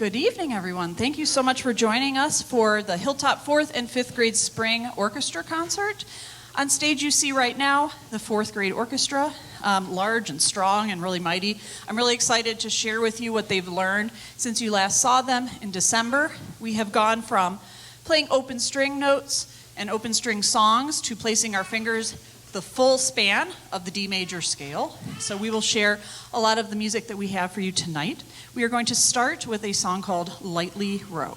Good evening, everyone. Thank you so much for joining us for the Hilltop 4th and 5th grade spring orchestra concert. On stage you see right now the 4th grade orchestra, large and strong and really mighty. I'm really excited to share with you what they've learned since you last saw them in December. We have gone from playing open string notes and open string songs to placing our fingers the full span of the D major scale. So we will share a lot of the music that we have for you tonight. We are going to start with a song called Lightly Row.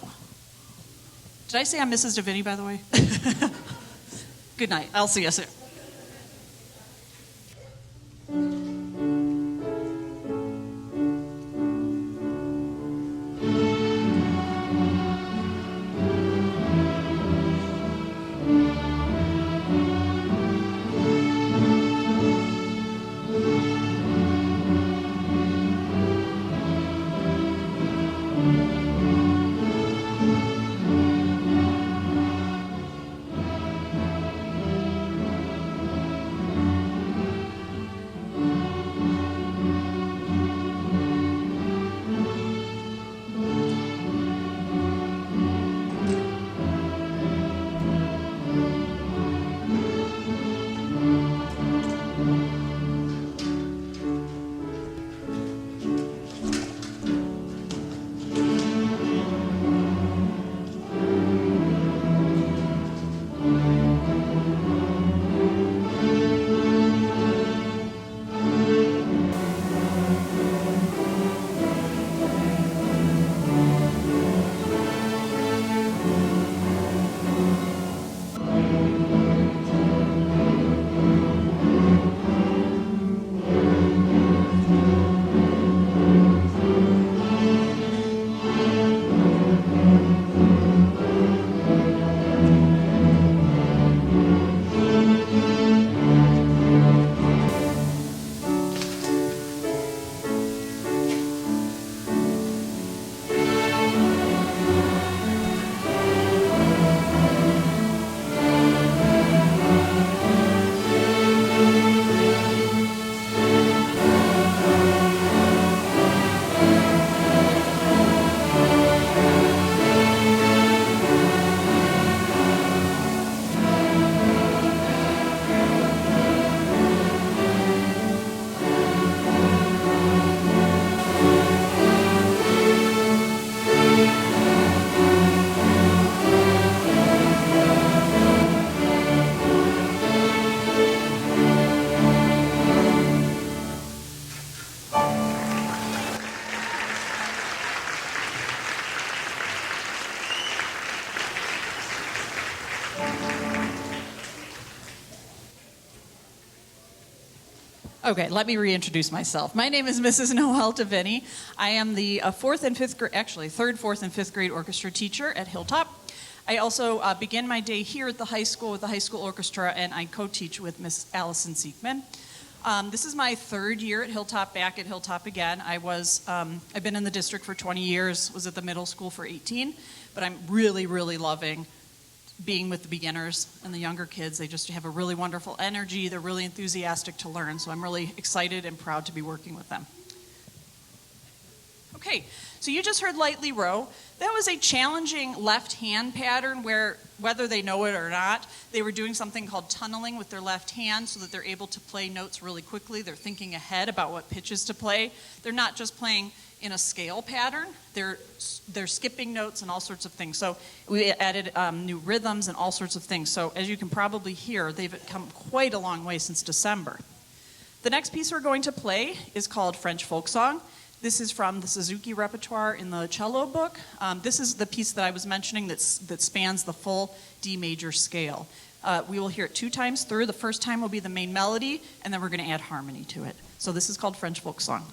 Did I say I'm Mrs. DeVinny, by the way? Good night. I'll see you soon. Okay, let me reintroduce myself. My name is Mrs. Noelle DeVinny. I am the third, fourth, and fifth grade orchestra teacher at Hilltop. I also begin my day here at the high school with the high school orchestra, and I co-teach with Miss Allison Siekman. This is my third year at Hilltop, back at Hilltop again. I've been in the district for 20 years, was at the middle school for 18, but I'm really, really loving being with the beginners and the younger kids. They just have a really wonderful energy. They're really enthusiastic to learn, so I'm really excited and proud to be working with them. Okay, so you just heard Lightly Row. That was a challenging left hand pattern where, whether they know it or not, they were doing something called tunneling with their left hand so that they're able to play notes really quickly. They're thinking ahead about what pitches to play. They're not just playing in a scale pattern. They're skipping notes and all sorts of things. So we added new rhythms and all sorts of things. So as you can probably hear, they've come quite a long way since December. The next piece we're going to play is called French Folk Song. This is from the Suzuki repertoire in the cello book. This is the piece that I was mentioning that spans the full D major scale. We will hear it 2 times through. The first time will be the main melody, and then we're going to add harmony to it. So this is called French Folk Song.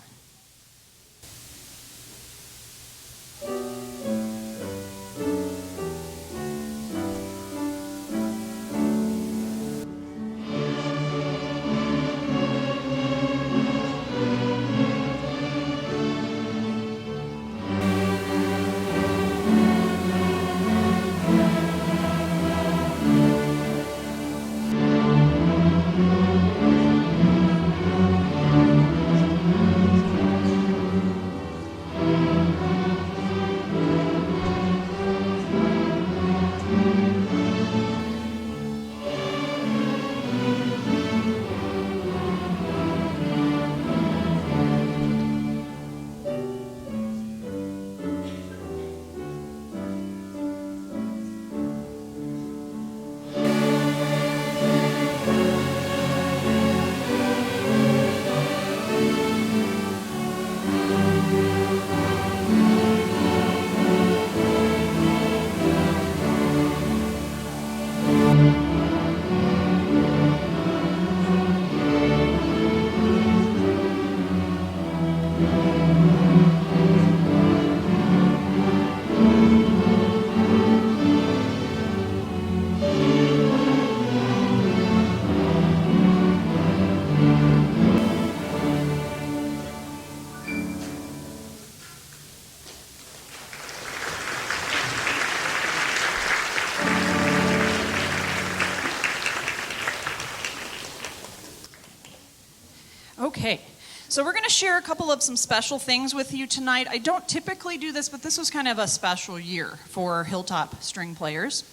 Okay, so we're going to share a couple of some special things with you tonight. I don't typically do this, but this was kind of a special year for Hilltop string players.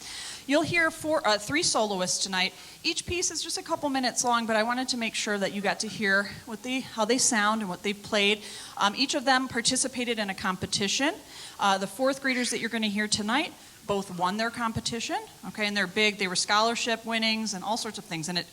You'll hear three soloists tonight. Each piece is just a couple minutes long, but I wanted to make sure that you got to hear how they sound and what they played. Each of them participated in a competition. The fourth graders that you're going to hear tonight both won their competition, okay, and they're big. They were scholarship winnings and all sorts of things, and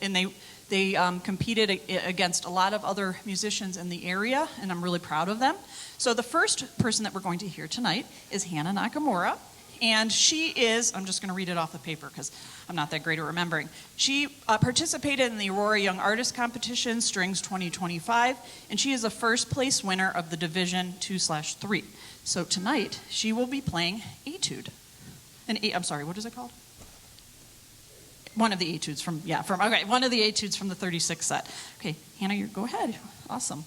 they competed against a lot of other musicians in the area, and I'm really proud of them. So the first person that we're going to hear tonight is Hannah Nakamura, and she is, I'm just going to read it off the paper because I'm not that great at remembering. She participated in the Aurora Young Artist Competition, Strings 2025, and she is a first place winner of the Division 2/3. So tonight, she will be playing Etude. I'm sorry, what is it called? One of the etudes one of the etudes from the 36 set. Okay, Hannah, go ahead. Awesome.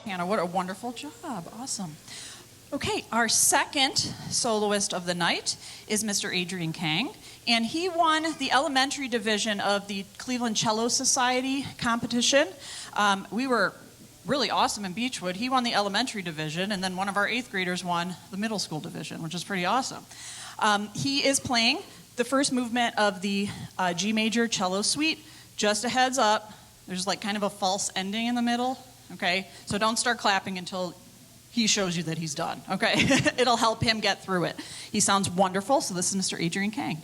Hannah, what a wonderful job. Awesome. Okay, our second soloist of the night is Mr. Adrian Kang, and he won the elementary division of the Cleveland Cello Society competition. We were really awesome in Beechwood. He won the elementary division, and then one of our 8th graders won the middle school division, which is pretty awesome. He is playing the first movement of the G major cello suite. Just a heads up, there's like kind of a false ending in the middle. Okay, so don't start clapping until he shows you that he's done, okay? It'll help him get through it. He sounds wonderful, so this is Mr. Adrian Kang.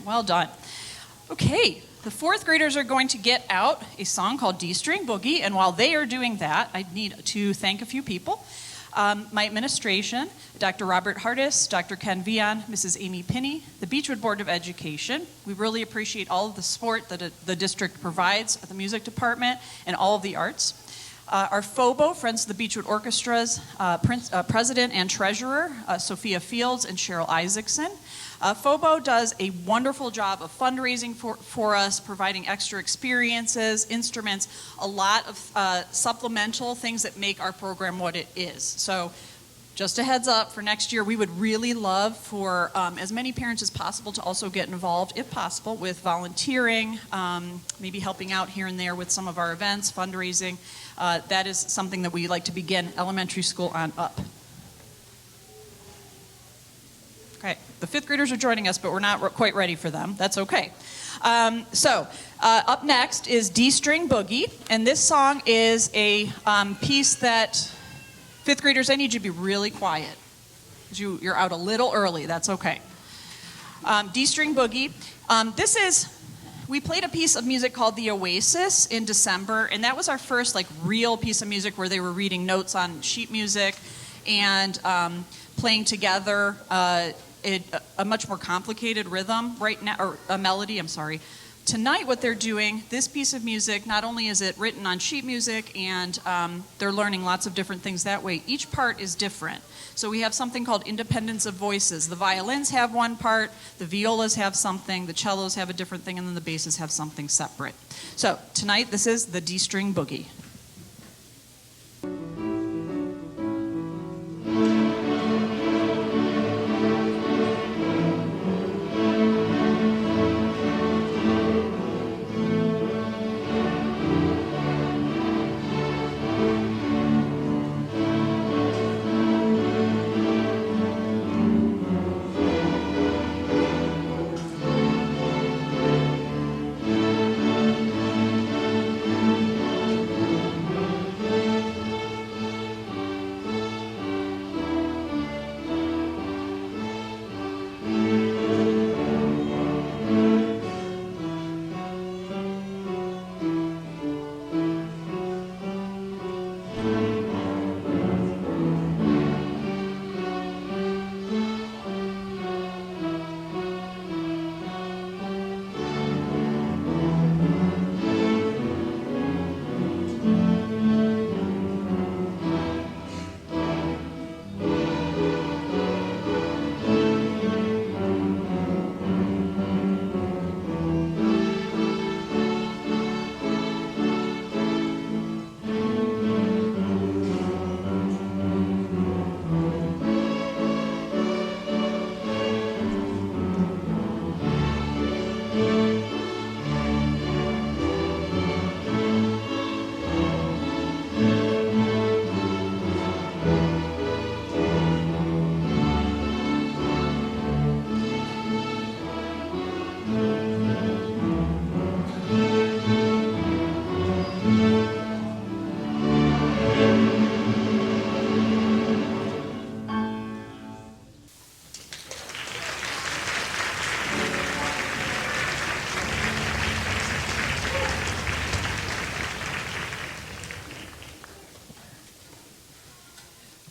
Well done. Okay, the fourth graders are going to get out a song called D-String Boogie, and while they are doing that, I need to thank a few people. My administration, Dr. Robert Hardis, Dr. Ken Vian, Mrs. Amy Pinney, the Beechwood Board of Education. We really appreciate all of the support that the district provides at the music department and all of the arts. Our FOBO, Friends of the Beechwood Orchestra's president and treasurer, Sophia Fields and Cheryl Isaacson. FOBO does a wonderful job of fundraising for us, providing extra experiences, instruments, a lot of supplemental things that make our program what it is. So just a heads up, for next year, we would really love for as many parents as possible to also get involved, if possible, with volunteering, maybe helping out here and there with some of our events, fundraising. That is something that we like to begin elementary school on up. Okay, the fifth graders are joining us, but we're not quite ready for them. That's okay. Up next is D-String Boogie, and this song is a piece that fifth graders, I need you to be really quiet. You're out a little early. That's okay. D-String Boogie. We played a piece of music called The Oasis in December, and that was our first real piece of music where they were reading notes on sheet music and playing together a much more complicated rhythm right now, or a melody, I'm sorry. Tonight what they're doing, this piece of music, not only is it written on sheet music and they're learning lots of different things that way, each part is different. So we have something called independence of voices. The violins have one part, the violas have something, the cellos have a different thing, and then the basses have something separate. So tonight this is the D-String Boogie.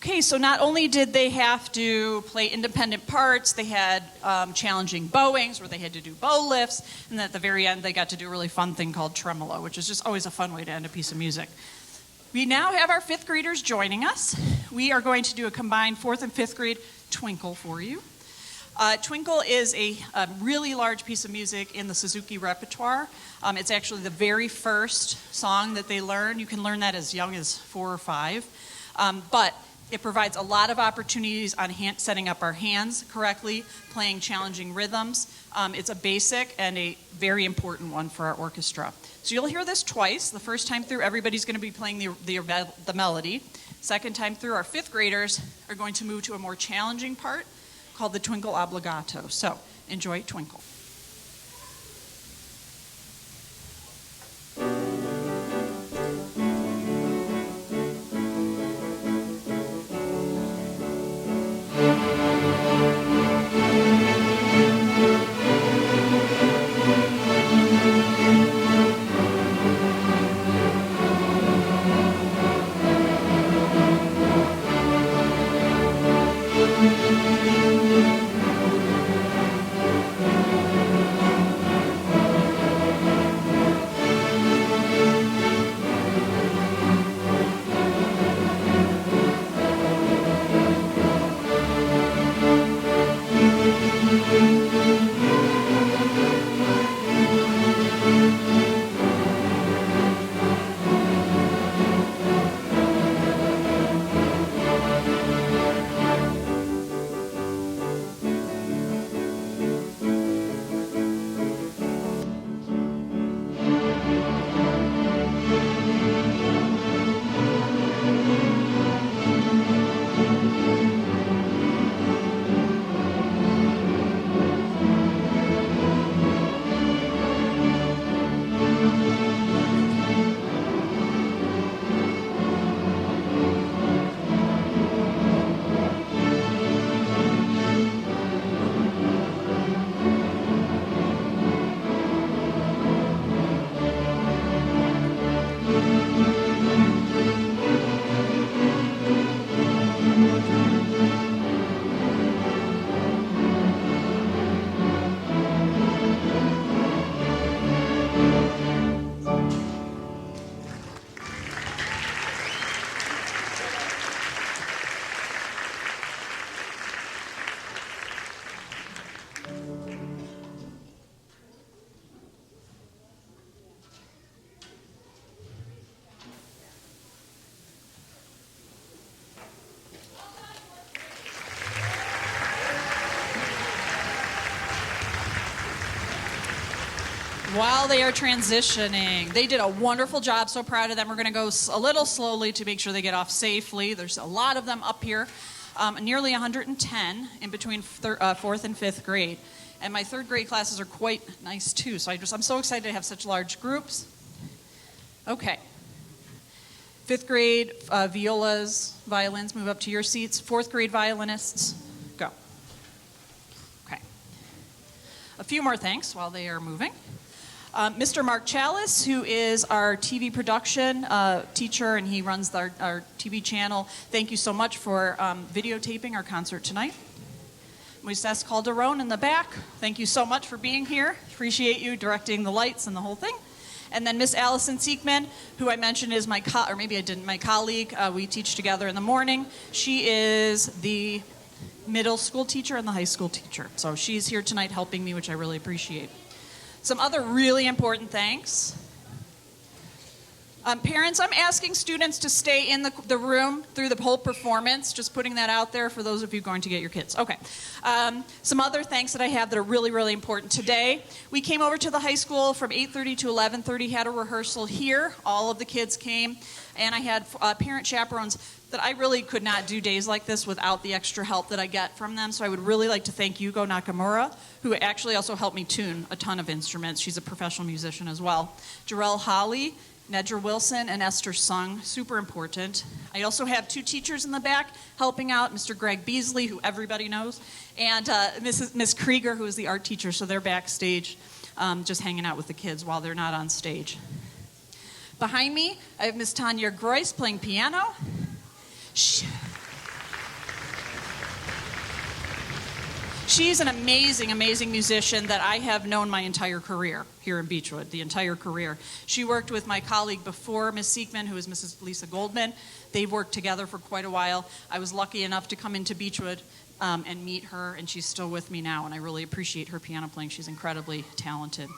Okay, so not only did they have to play independent parts, they had challenging bowings where they had to do bow lifts, and at the very end they got to do a really fun thing called tremolo, which is just always a fun way to end a piece of music. We now have our fifth graders joining us. We are going to do a combined fourth and fifth grade Twinkle for you. Twinkle is a really large piece of music in the Suzuki repertoire. It's actually the very first song that they learn. You can learn that as young as 4 or 5. But it provides a lot of opportunities on setting up our hands correctly, playing challenging rhythms. It's a basic and a very important one for our orchestra. So you'll hear this twice. The first time through, everybody's going to be playing the melody. Second time through, our fifth graders are going to move to a more challenging part called the Twinkle Obbligato. So enjoy Twinkle. While they are transitioning, they did a wonderful job. So proud of them. We're going to go a little slowly to make sure they get off safely. There's a lot of them up here, nearly 110 in between fourth and fifth grade. And my third grade classes are quite nice too. So I'm so excited to have such large groups. Okay. Fifth grade violas, violins, move up to your seats. Fourth grade violinists, go. Okay. A few more thanks while they are moving. Mr. Mark Chalice, who is our TV production teacher, and he runs our TV channel. Thank you so much for videotaping our concert tonight. Moises Calderon in the back, thank you so much for being here. Appreciate you directing the lights and the whole thing. And then Miss Allison Siekman, who I mentioned is my colleague. We teach together in the morning. She is the middle school teacher and the high school teacher. So she's here tonight helping me, which I really appreciate. Some other really important thanks. Parents, I'm asking students to stay in the room through the whole performance. Just putting that out there for those of you going to get your kids. Okay. Some other thanks that I have that are really, really important. Today, we came over to the high school from 8:30 to 11:30, had a rehearsal here. All of the kids came. And I had parent chaperones that I really could not do days like this without the extra help that I get from them. So I would really like to thank Yuko Nakamura, who actually also helped me tune a ton of instruments. She's a professional musician as well. Jarrell Holly, Nedra Wilson, and Esther Sung, super important. I also have 2 teachers in the back helping out, Mr. Greg Beasley, who everybody knows, and Miss Krieger, who is the art teacher, so they're backstage just hanging out with the kids while they're not on stage. Behind me, I have Miss Tanya Groyce playing piano. She's an amazing, amazing musician that I have known my entire career here in Beechwood, the entire career. She worked with my colleague before, Miss Siekman, who is Mrs. Lisa Goldman. They've worked together for quite a while. I was lucky enough to come into Beechwood and meet her, and she's still with me now, and I really appreciate her piano playing. She's incredibly talented.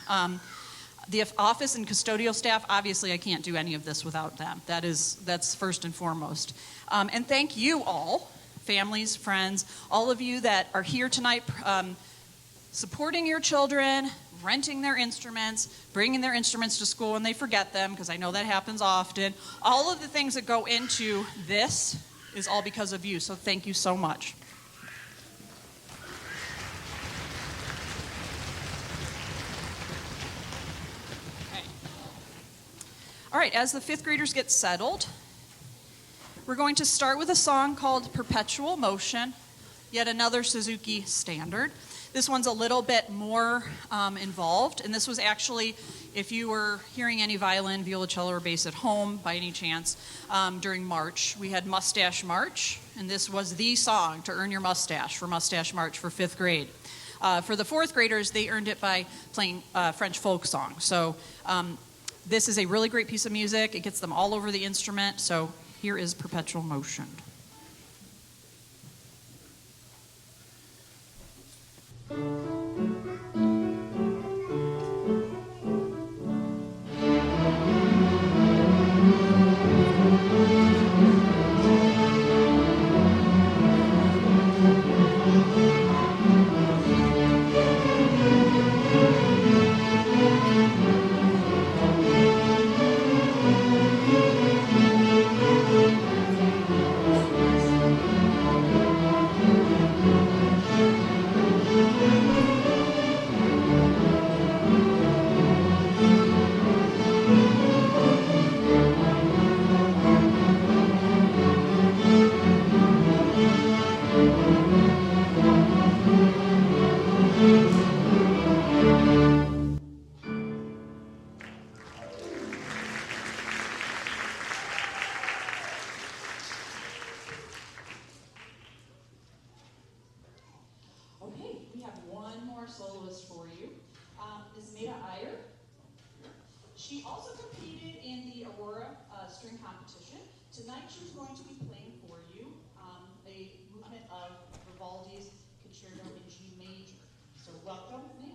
The office and custodial staff, obviously I can't do any of this without them. That's first and foremost. And thank you all, families, friends, all of you that are here tonight supporting your children, renting their instruments, bringing their instruments to school when they forget them, because I know that happens often. All of the things that go into this is all because of you, so thank you so much. Okay. All right, as the fifth graders get settled, we're going to start with a song called Perpetual Motion, yet another Suzuki standard. This one's a little bit more involved, and this was actually, if you were hearing any violin, violoncello, or bass at home by any chance, during March, we had Mustache March, and this was the song to earn your mustache for Mustache March for fifth grade. For the fourth graders, they earned it by playing French folk song. So this is a really great piece of music. It gets them all over the instrument, so here is Perpetual Motion. Soloist for you is Maida Iyer. She also competed in the Aurora string competition. Tonight she's going to be playing for you a movement of Vivaldi's Concerto in G major. So welcome, Maida.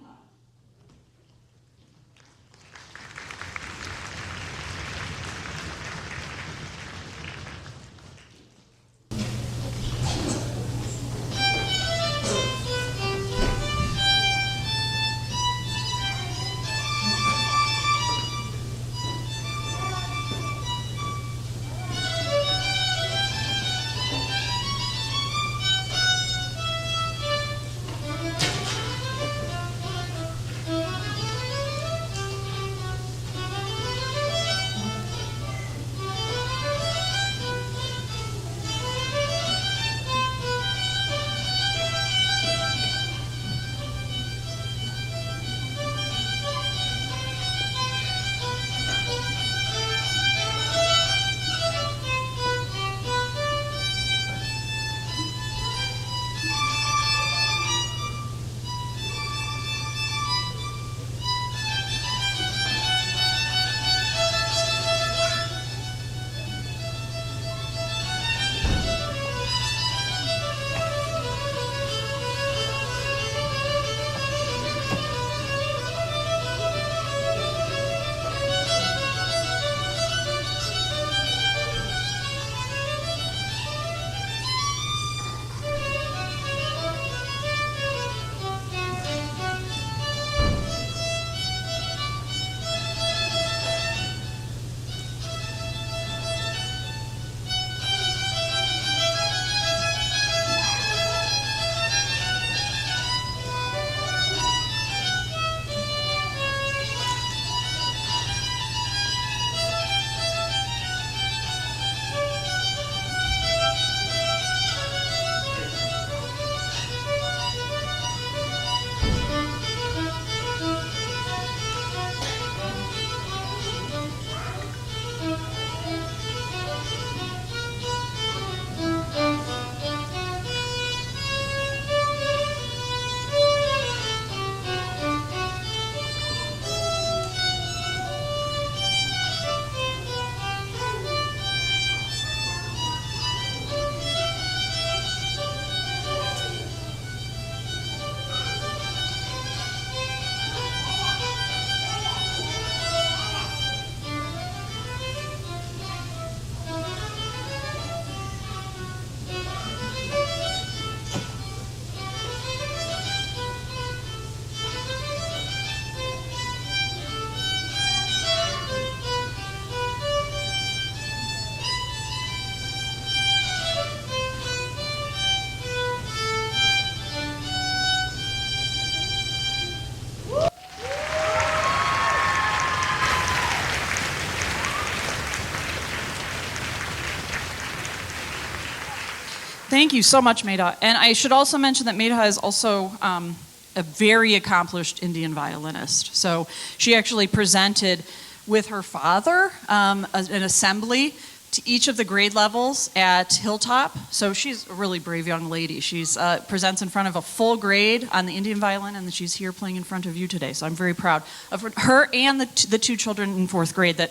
Thank you so much, Maida. And I should also mention that Maida is also a very accomplished Indian violinist. So she actually presented with her father an assembly to each of the grade levels at Hilltop. So she's a really brave young lady. She's presents in front of a full grade on the Indian violin, and she's here playing in front of you today. So I'm very proud of her and the two children in fourth grade.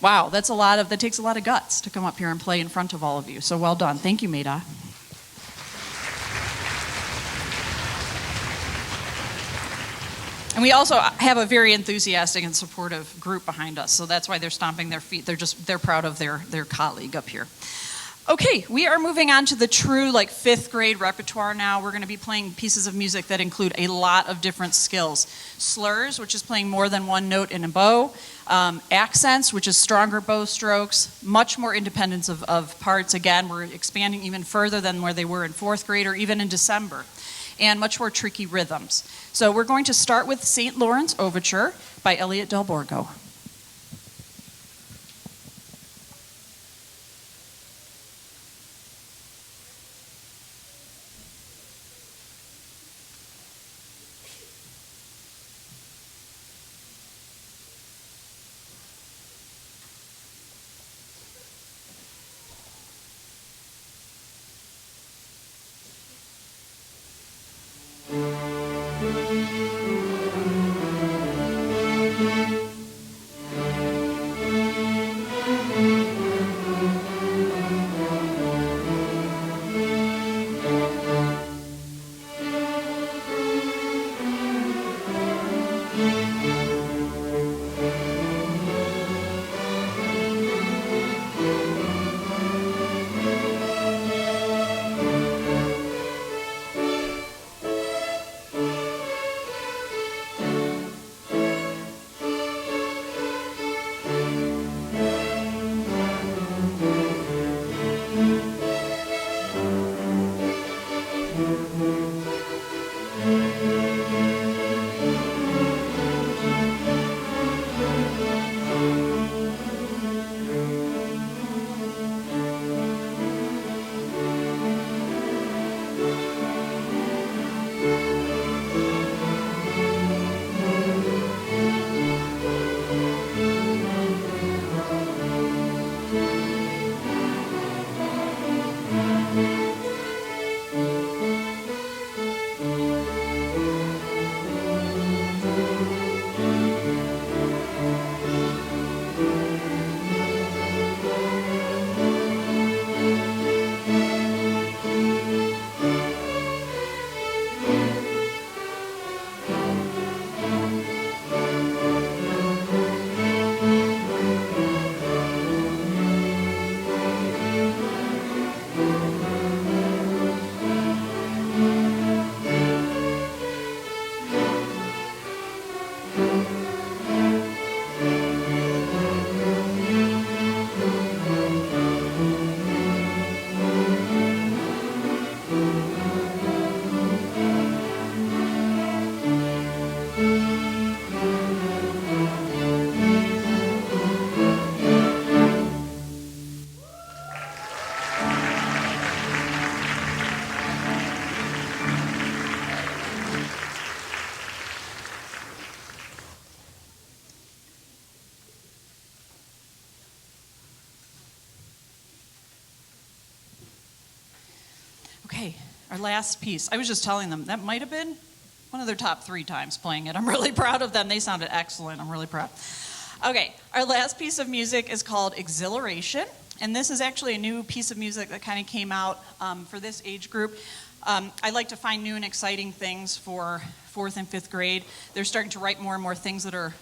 Wow, that takes a lot of guts to come up here and play in front of all of you. So well done. Thank you, Maida. And we also have a very enthusiastic and supportive group behind us, so that's why they're stomping their feet. They're proud of their colleague up here. Okay, we are moving on to the true fifth grade repertoire now. We're going to be playing pieces of music that include a lot of different skills. Slurs, which is playing more than one note in a bow. Accents, which is stronger bow strokes. Much more independence of parts. Again, we're expanding even further than where they were in fourth grade or even in December. And much more tricky rhythms. So we're going to start with St. Lawrence Overture by Elliot Del Borgo. Okay, our last piece. I was just telling them that might have been one of their top 3 times playing it. I'm really proud of them. They sounded excellent. I'm really proud. Okay, our last piece of music is called Exhilaration, and this is actually a new piece of music that kind of came out for this age group. I like to find new and exciting things for 4th and 5th grade. They're starting to write more and more things that are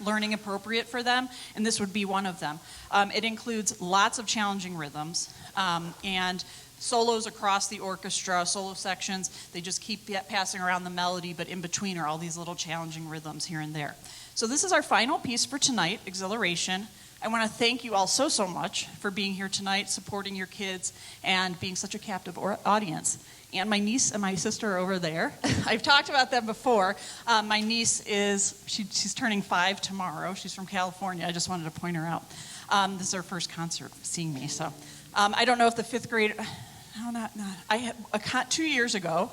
learning appropriate for them, and this would be one of them. It includes lots of challenging rhythms and solos across the orchestra, solo sections. They just keep passing around the melody, but in between are all these little challenging rhythms here and there. So this is our final piece for tonight, Exhilaration. I want to thank you all so much for being here tonight, supporting your kids, and being such a captive audience. And my niece and my sister are over there. I've talked about them before. My niece she's turning 5 tomorrow. She's from California. I just wanted to point her out. This is her first concert seeing me. So I don't know if the 5th grade, No, not. I had 2 years ago.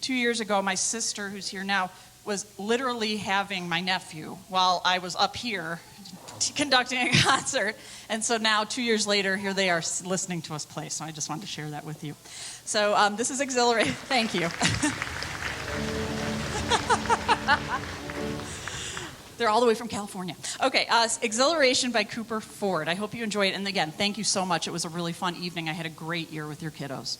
2 years ago, my sister, who's here now, was literally having my nephew while I was up here conducting a concert. And so now, 2 years later, here they are listening to us play. So I just wanted to share that with you. So this is exhilarating. Thank you. They're all the way from California. Okay, Exhilaration by Cooper Ford. I hope you enjoyed it. And again, thank you so much. It was a really fun evening. I had a great year with your kiddos.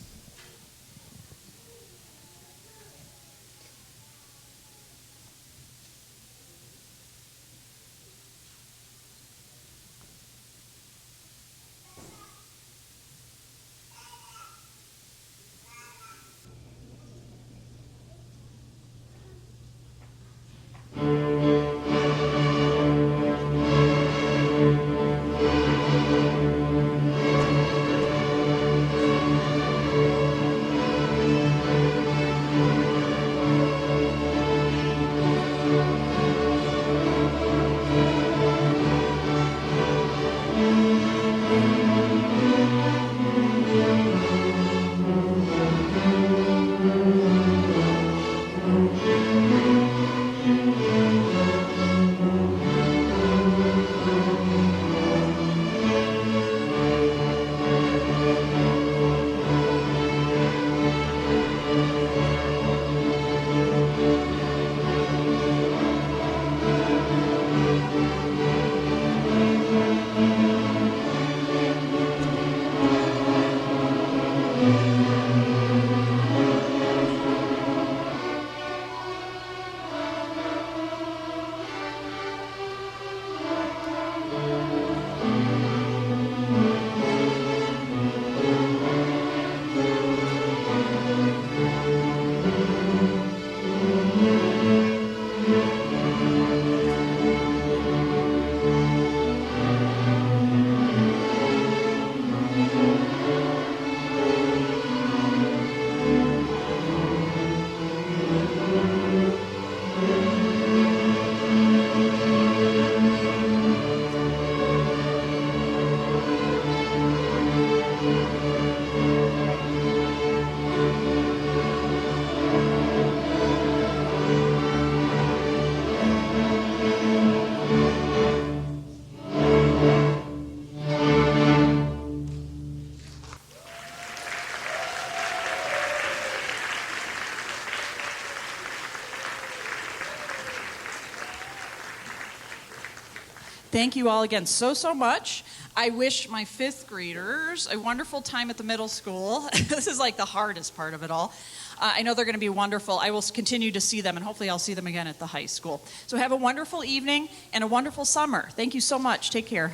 Thank you all again so much. I wish my fifth graders a wonderful time at the middle school. This is like the hardest part of it all. I know they're going to be wonderful. I will continue to see them, and hopefully I'll see them again at the high school. So have a wonderful evening and a wonderful summer. Thank you so much. Take care.